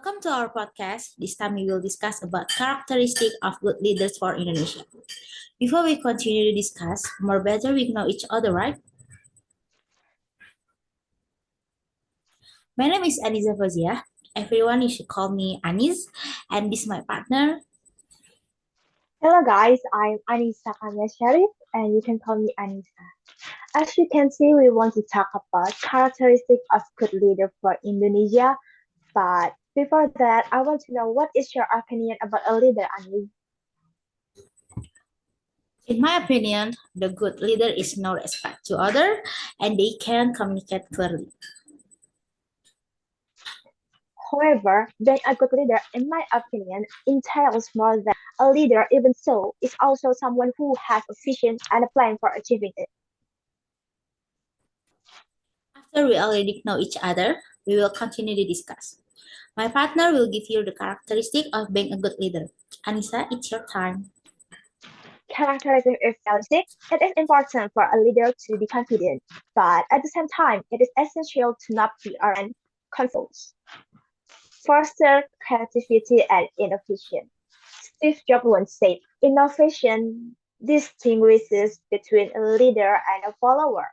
Welcome to our podcast. This time we will discuss about characteristic of good leaders for Indonesia. Before we continue to discuss, more better we know each other, right? My name is Annisa Fauziyah. Everyone, you should call me Anis, and this is my partner. Hello guys, I'm Annisa Syarif and you can call me Annisa. As you can see, we want to talk about characteristics of good leader for Indonesia. But before that, I want to know what is your opinion about a leader, Annie? In my opinion, the good leader is no respect to other, and they can communicate clearly. However, being a good leader, in my opinion, entails more than a leader. Even so, is also someone who has a vision and a plan for achieving it. After we already know each other, we will continue to discuss. My partner will give you the characteristic of being a good leader. Annisa, it's your time. Characteristic is realistic. It is important for a leader to be confident, but at the same time, it is essential to not be arrogant, confused. Foster creativity and innovation. Steve Jobs once said, innovation distinguishes between a leader and a follower.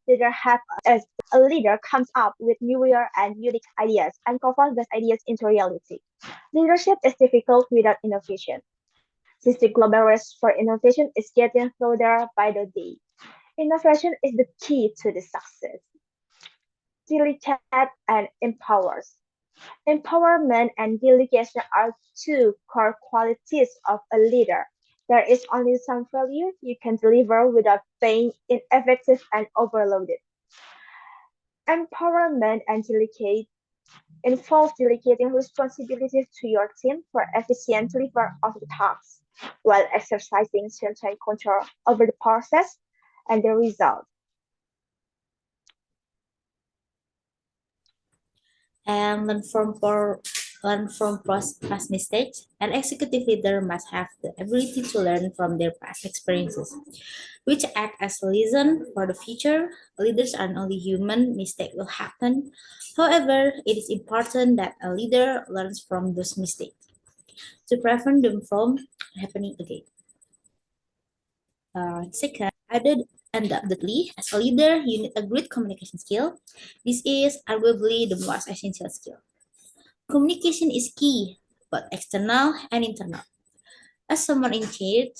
Leader have as a leader comes up with newer and unique ideas and converts those ideas into reality. Leadership is difficult without innovation. Since the global race for innovation is getting louder by the day, innovation is the key to the success. Delegate and empowers. Empowerment and delegation are two core qualities of a leader. There is only some value you can deliver without being ineffective and overloaded. Empowerment and delegate involve delegating responsibilities to your team for efficient delivery of the tasks, while exercising certain control over the process and the result. And learn from past mistakes. An executive leader must have the ability to learn from their past experiences, which act as a lesson for the future. Leaders are only human; mistakes will happen. However, it is important that a leader learns from those mistakes to prevent them from happening again. Second, undoubtedly, as a leader, you need a great communication skill. This is arguably the most essential skill. Communication is key, both external and internal. As someone in charge,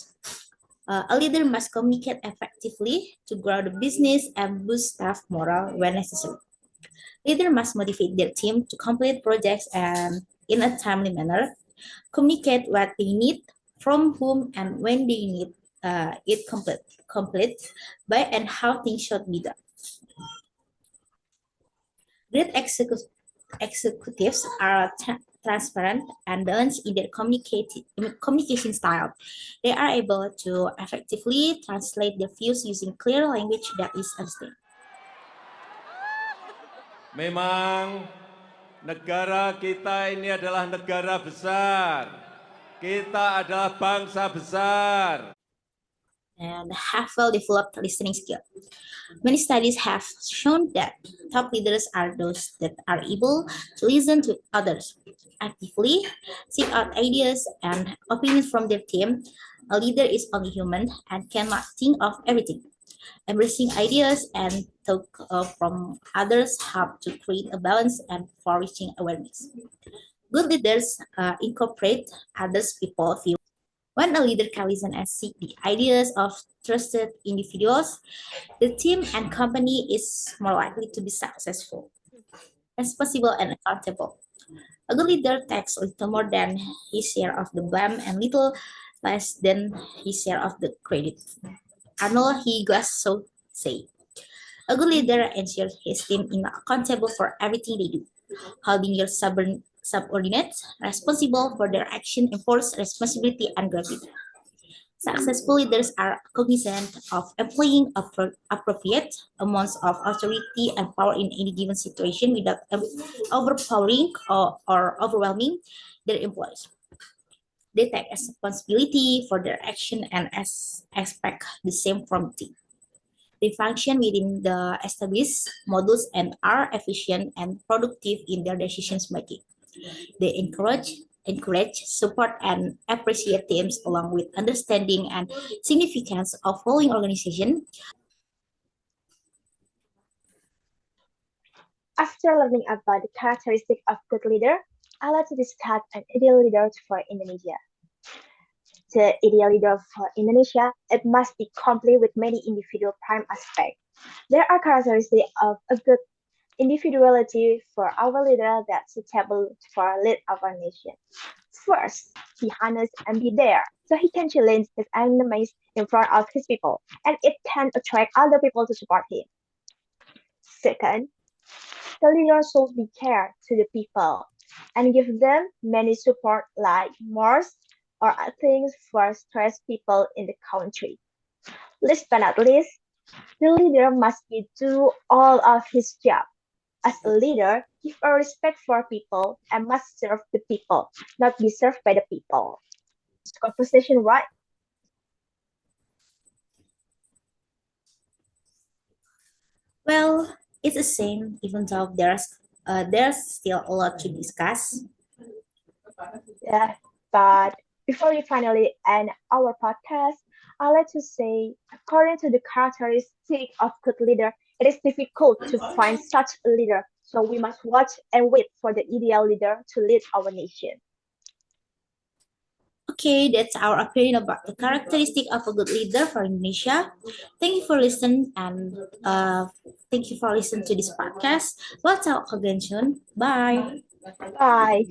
a leader must communicate effectively to grow the business and boost staff morale when necessary. Leader must motivate their team to complete projects and in a timely manner, communicate what they need, from whom and when they need it complete, by and how things should be done. Great executives are transparent and balanced in their communication style. They are able to effectively translate their views using clear language that is understood. Memang negara kita ini adalah negara besar. Kita adalah bangsa besar. And have well-developed listening skill. Many studies have shown that top leaders are those that are able to listen to others, actively seek out ideas and opinions from their team. A leader is only human and cannot think of everything. Embracing ideas and talk from others help to create a balance and flourishing awareness. Good leaders incorporate others' people view. When a leader can listen and seek the ideas of trusted individuals, the team and company is more likely to be successful, responsible, and accountable. A good leader takes little more than his share of the blame and little less than his share of the credit. Arnold Higas so say, a good leader ensures his team is accountable for everything they do, holding your subordinates responsible for their action enforce responsibility and gratitude. Successful leaders are cognizant of employing appropriate amounts of authority and power in any given situation without overpowering or overwhelming their employees. They take responsibility for their action and expect the same from the team. They function within the established models and are efficient and productive in their decisions making. They encourage, support, and appreciate teams along with understanding and significance of following organization. After learning about the characteristics of good leader, I'd like to discuss an ideal leader for Indonesia. The ideal leader for Indonesia, it must be complete with many individual prime aspects. There are characteristics of a good individuality for our leader that's suitable for lead our nation. First, be honest and be there, so he can challenge his enemies in front of his people, and it can attract other people to support him. Second, the leader should be care to the people and give them many support like malls or things for stressed people in the country. Last but not least, the leader must do all of his job. As a leader, give a respect for people and must serve the people, not be served by the people. Is the conversation right? Well, it's the same, even though there's still a lot to discuss. Yeah, but before we finally end our podcast, I'd like to say, according to the characteristic of good leader, it is difficult to find such a leader. So we must watch and wait for the ideal leader to lead our nation. Okay, that's our opinion about the characteristic of a good leader for Indonesia. Thank you for listening and thank you for listening to this podcast. We'll talk again soon. Bye. Bye.